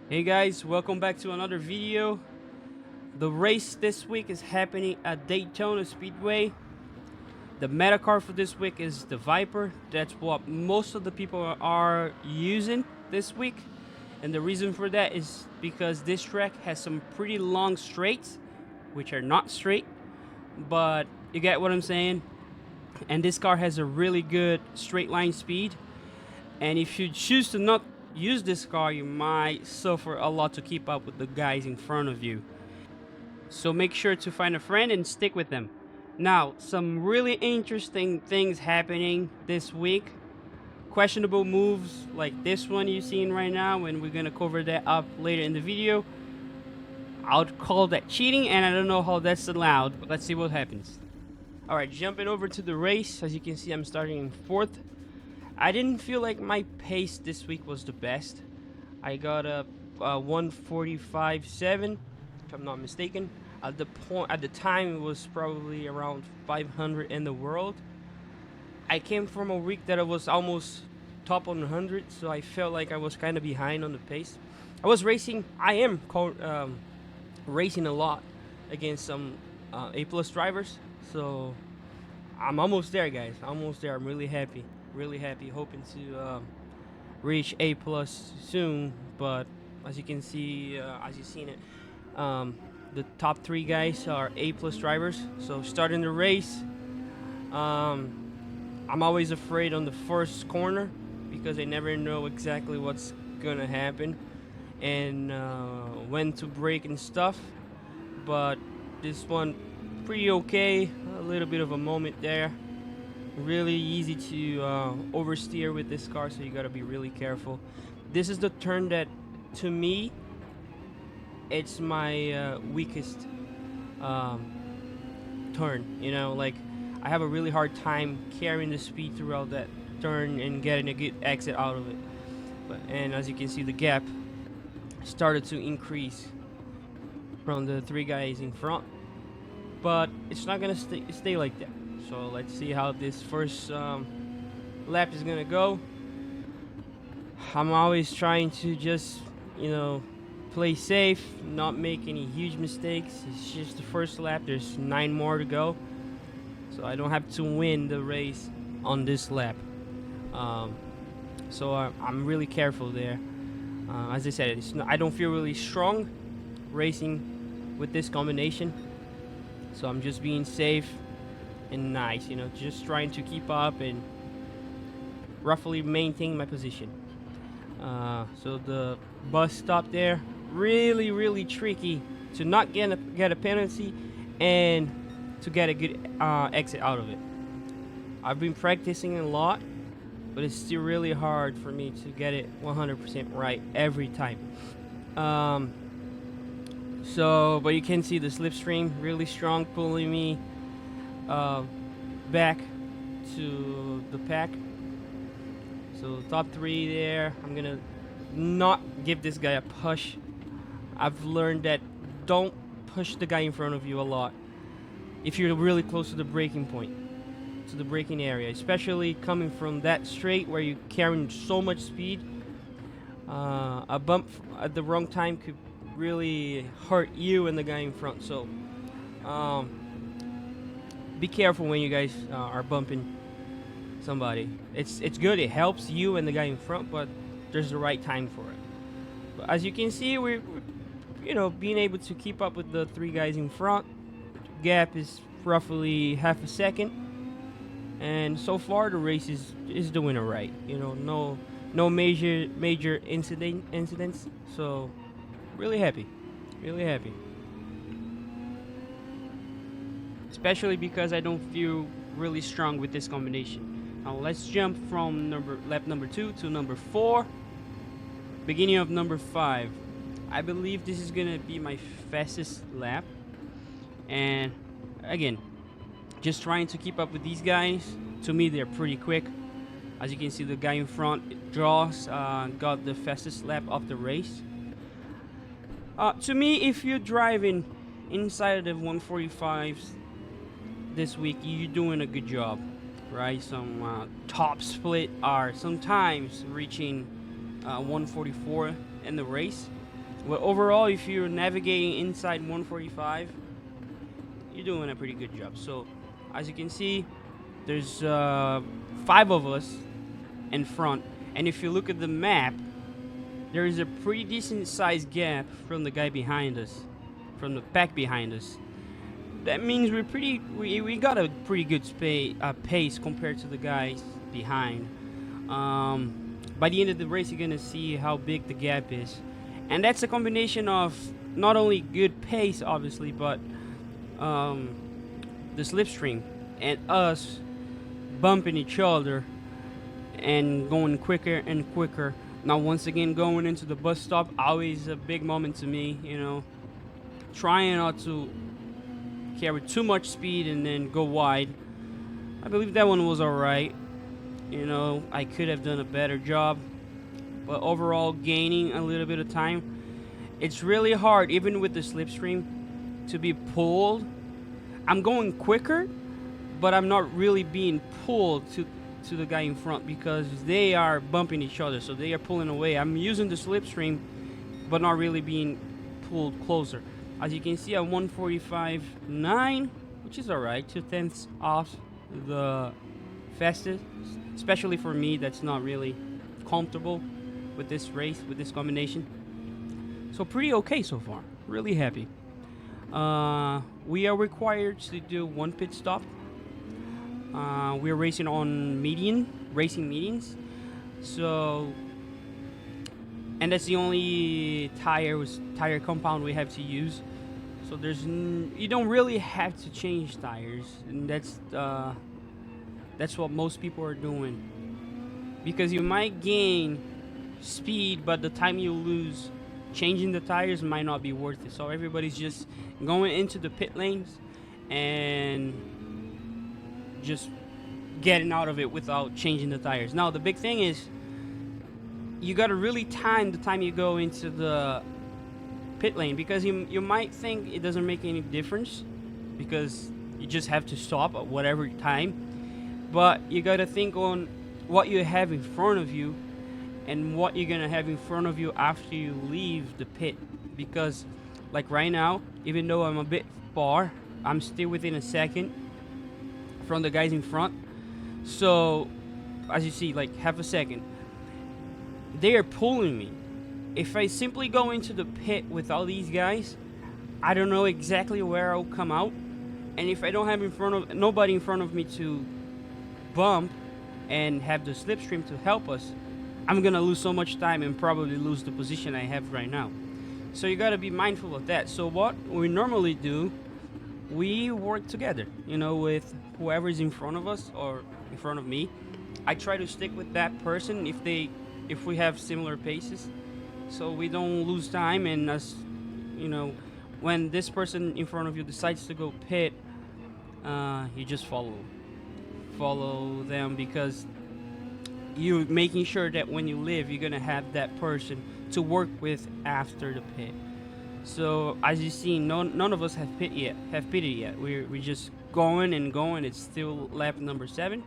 Hey guys, welcome back to another video. The race this week is happening at Daytona Speedway. The meta car for this week is the Viper. That's what most of the people are using this week. And the reason for that is because this track has some pretty long straights, which are not straight, but you get what I'm saying. And this car has a really good straight line speed. And if you choose to not use this car, you might suffer a lot to keep up with the guys in front of you. So make sure to find a friend and stick with them. Now, some really interesting things happening this week. Questionable moves like this one you're seeing right now, and we're gonna cover that up later in the video. I would call that cheating, and I don't know how that's allowed, but let's see what happens. Alright, jumping over to the race. As you can see, I'm starting in 4th. I didn't feel like my pace this week was the best. I got a 1:45.7, if I'm not mistaken. At the time, it was probably around 500 in the world. I came from a week that I was almost top 100, so I felt like I was kind of behind on the pace. I was racing. I am racing a lot against some A plus drivers, so I'm almost there, guys. Almost there. I'm really happy. Really happy. Hoping to reach A plus soon. But as you can see, as you've seen it, the top 3 guys are A plus drivers. So starting the race, I'm always afraid on the first corner because I never know exactly what's gonna happen and when to brake and stuff. But this one, pretty okay. A little bit of a moment there. Really easy to oversteer with this car, so you gotta be really careful. This is the turn that, to me, it's my weakest turn. You know, like I have a really hard time carrying the speed throughout that turn and getting a good exit out of it. And as you can see, the gap started to increase from the 3 guys in front, but it's not gonna stay like that. So let's see how this first lap is gonna go. I'm always trying to just, play safe, not make any huge mistakes. It's just the first lap. There's 9 more to go, so I don't have to win the race on this lap. So I'm really careful there. As I said, I don't feel really strong racing with this combination, so I'm just being safe and nice, just trying to keep up and roughly maintain my position. So the bus stop there, really tricky to not get a penalty and to get a good exit out of it. I've been practicing a lot, but it's still really hard for me to get it 100% right every time. But you can see the slipstream really strong, pulling me back to the pack. So top 3 there. I'm gonna not give this guy a push. I've learned that don't push the guy in front of you a lot if you're really close to the braking point, to the braking area, especially coming from that straight where you're carrying so much speed. A bump at the wrong time could really hurt you and the guy in front. So be careful when you guys are bumping somebody. It's good. It helps you and the guy in front, but there's the right time for it. But as you can see, we're being able to keep up with the 3 guys in front. Gap is roughly half a second, and so far the race is doing alright. No major incidents. So really happy. Especially because I don't feel really strong with this combination. Now let's jump from lap number 2 to number 4, beginning of number 5. I believe this is gonna be my fastest lap, and again, just trying to keep up with these guys. To me, they're pretty quick. As you can see, the guy in front got the fastest lap of the race. To me, if you're driving inside of 145s this week, you're doing a good job, right? Some top split are sometimes reaching 144 in the race. Well, overall, if you're navigating inside 145, you're doing a pretty good job. So, as you can see, there's 5 of us in front, and if you look at the map, there is a pretty decent sized gap from the guy behind us, from the pack behind us. That means we got a pretty good pace compared to the guys behind. By the end of the race, you're gonna see how big the gap is, and that's a combination of not only good pace, obviously, but the slipstream and us bumping each other and going quicker and quicker. Now, once again, going into the bus stop, always a big moment to me, you know, trying not to carry too much speed and then go wide. I believe that one was alright. You know, I could have done a better job, but overall, gaining a little bit of time. It's really hard, even with the slipstream, to be pulled. I'm going quicker, but I'm not really being pulled to the guy in front because they are bumping each other, so they are pulling away. I'm using the slipstream, but not really being pulled closer. As you can see, at 145.9, which is alright, 2/10 off the fastest, especially for me that's not really comfortable with this race, with this combination. So pretty okay so far, really happy. We are required to do 1 pit stop. We're racing on racing medians, so, and that's the only tire compound we have to use. So you don't really have to change tires, and that's what most people are doing, because you might gain speed, but the time you lose changing the tires might not be worth it. So everybody's just going into the pit lanes and just getting out of it without changing the tires. Now, the big thing is you got to really time the time you go into the pit lane, because you might think it doesn't make any difference because you just have to stop at whatever time, but you got to think on what you have in front of you and what you're gonna have in front of you after you leave the pit. Because like right now, even though I'm a bit far, I'm still within a second from the guys in front. So as you see, like half a second, they are pulling me. If I simply go into the pit with all these guys, I don't know exactly where I'll come out, and if I don't have nobody in front of me to bump and have the slipstream to help us, I'm gonna lose so much time and probably lose the position I have right now. So you gotta be mindful of that. So what we normally do, we work together, you know, with whoever's in front of us or in front of me. I try to stick with that person if we have similar paces, so we don't lose time. And as you know, when this person in front of you decides to go pit, you just follow them, because you're making sure that when you leave, you're gonna have that person to work with after the pit. So as you see, none of us have pitted yet. We're just going and going. It's still lap number 7,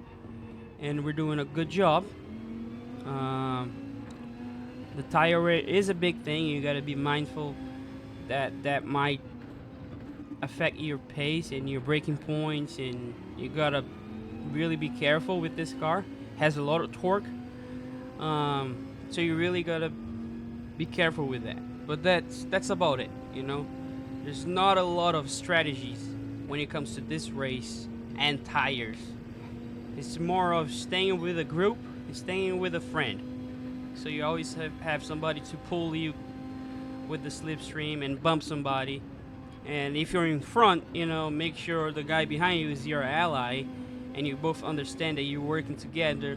and we're doing a good job. The tire wear is a big thing. You gotta be mindful that might affect your pace and your braking points, and you gotta really be careful with this car. Has a lot of torque, so you really gotta be careful with that. But that's about it, you know. There's not a lot of strategies when it comes to this race and tires. It's more of staying with a group and staying with a friend. So you always have somebody to pull you with the slipstream and bump somebody. And if you're in front, you know, make sure the guy behind you is your ally, and you both understand that you're working together.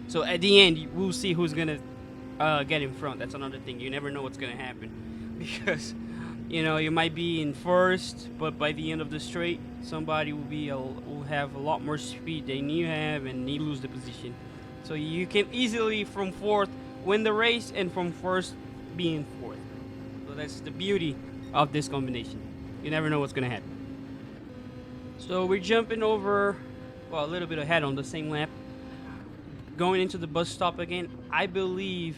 So at the end, we'll see who's gonna get in front. That's another thing. You never know what's gonna happen, because you know, you might be in first, but by the end of the straight, somebody will have a lot more speed than you have, and you lose the position. So you can easily from fourth win the race, and from first be in fourth. So that's the beauty of this combination. You never know what's gonna happen. So we're jumping over, well, a little bit ahead on the same lap, going into the bus stop again. I believe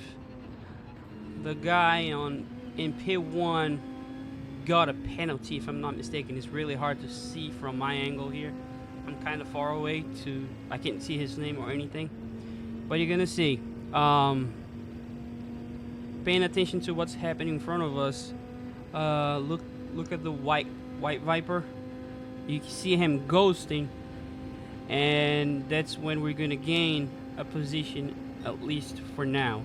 the guy in pit 1 got a penalty, if I'm not mistaken. It's really hard to see from my angle here. I'm kind of far away I can't see his name or anything. But you're gonna see. Paying attention to what's happening in front of us. Look at the white Viper. You can see him ghosting, and that's when we're gonna gain a position, at least for now.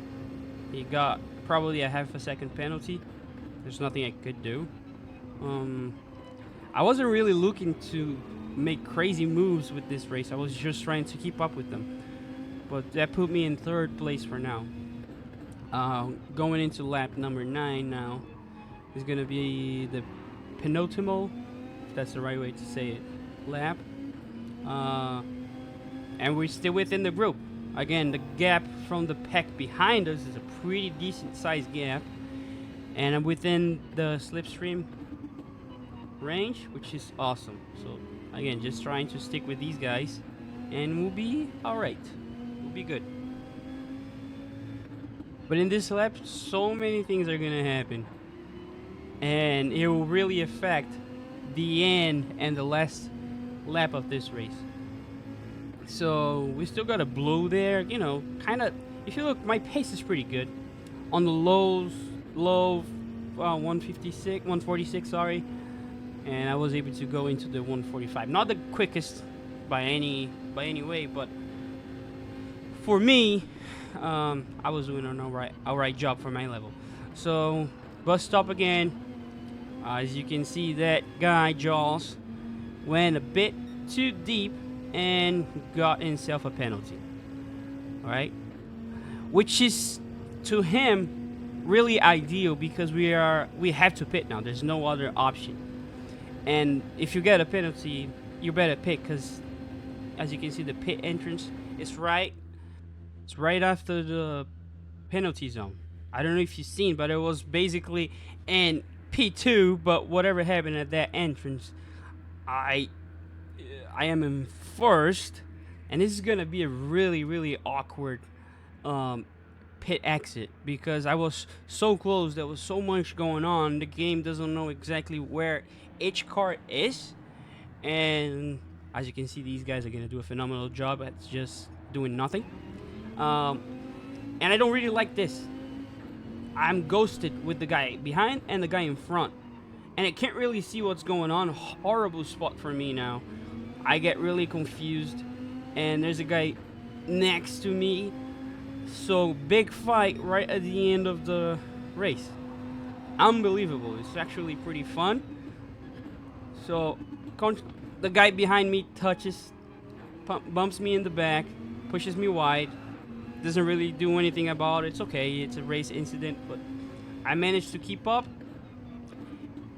He got probably a half a second penalty. There's nothing I could do. I wasn't really looking to make crazy moves with this race. I was just trying to keep up with them. But that put me in 3rd place for now. Going into lap number 9 now is going to be the penultimate, if that's the right way to say it, lap. And we're still within the group. Again, the gap from the pack behind us is a pretty decent sized gap. And I'm within the slipstream range, which is awesome. So again, just trying to stick with these guys, and we'll be alright. We'll be good. But in this lap, so many things are gonna happen, and it will really affect the end and the last lap of this race. So we still got a blue there, you know, kind of. If you look, my pace is pretty good. On the low 146, sorry, and I was able to go into the 145. Not the quickest by any way, but for me, I was doing an alright job for my level. So bus stop again. As you can see, that guy Jaws went a bit too deep and got himself a penalty. All right, which is to him really ideal because we have to pit now. There's no other option. And if you get a penalty, you better pit, because as you can see, the pit entrance is right after the penalty zone. I don't know if you've seen, but it was basically in P2, but whatever happened at that entrance, I am in 1st, and this is gonna be a really awkward pit exit, because I was so close. There was so much going on. The game doesn't know exactly where each car is, and as you can see, these guys are gonna do a phenomenal job at just doing nothing. And I don't really like this. I'm ghosted with the guy behind and the guy in front, and I can't really see what's going on. Horrible spot for me now. I get really confused, and there's a guy next to me. So big fight right at the end of the race. Unbelievable. It's actually pretty fun. So the guy behind me bumps me in the back, pushes me wide. Doesn't really do anything about it. It's okay. It's a race incident, but I managed to keep up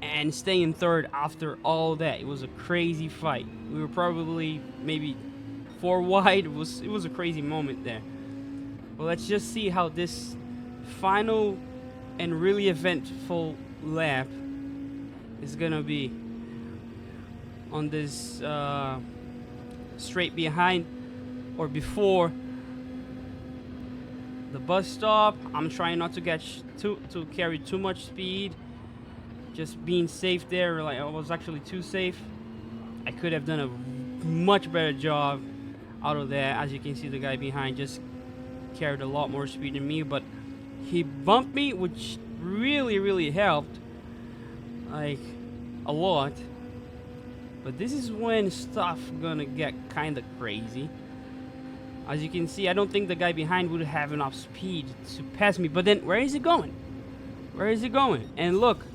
and stay in 3rd after all that. It was a crazy fight. We were probably maybe 4 wide. It was a crazy moment there. Well, let's just see how this final and really eventful lap is gonna be on this straight behind or before the bus stop. I'm trying not to get to carry too much speed, just being safe there. Like, I was actually too safe. I could have done a much better job out of that. As you can see, the guy behind just carried a lot more speed than me, but he bumped me, which really helped, like, a lot. But this is when stuff gonna get kind of crazy. As you can see, I don't think the guy behind would have enough speed to pass me. But then, where is he going? Where is he going? And look,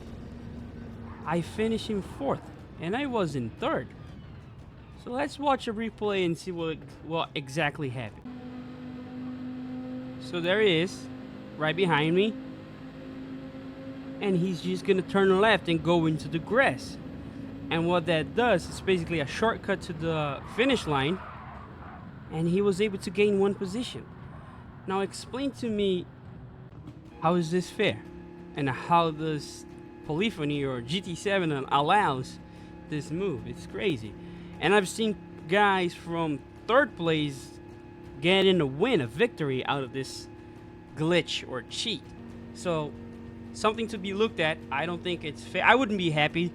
I finished in 4th, and I was in 3rd. So let's watch a replay and see what exactly happened. So there he is, right behind me. And he's just gonna turn left and go into the grass. And what that does is basically a shortcut to the finish line. And he was able to gain 1 position. Now explain to me, how is this fair? And how does Polyphony or GT7 allows this move? It's crazy. And I've seen guys from 3rd place getting a win, a victory out of this glitch or cheat. So something to be looked at. I don't think it's fair. I wouldn't be happy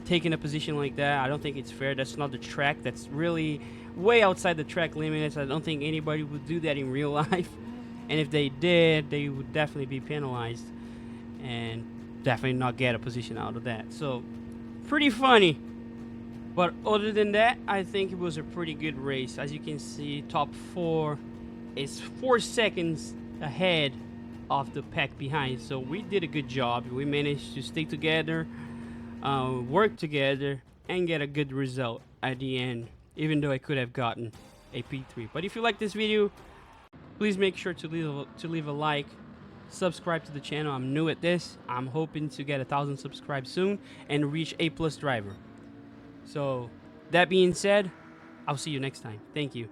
taking a position like that. I don't think it's fair. That's not the track. That's really way outside the track limits. I don't think anybody would do that in real life. And if they did, they would definitely be penalized and definitely not get a position out of that. So, pretty funny. But other than that, I think it was a pretty good race. As you can see, top 4 is 4 seconds ahead of the pack behind. So we did a good job. We managed to stay together, work together, and get a good result at the end, even though I could have gotten a P3. But if you like this video, please make sure to leave a like, subscribe to the channel. I'm new at this. I'm hoping to get 1,000 subscribes soon and reach A+ driver. So, that being said, I'll see you next time. Thank you.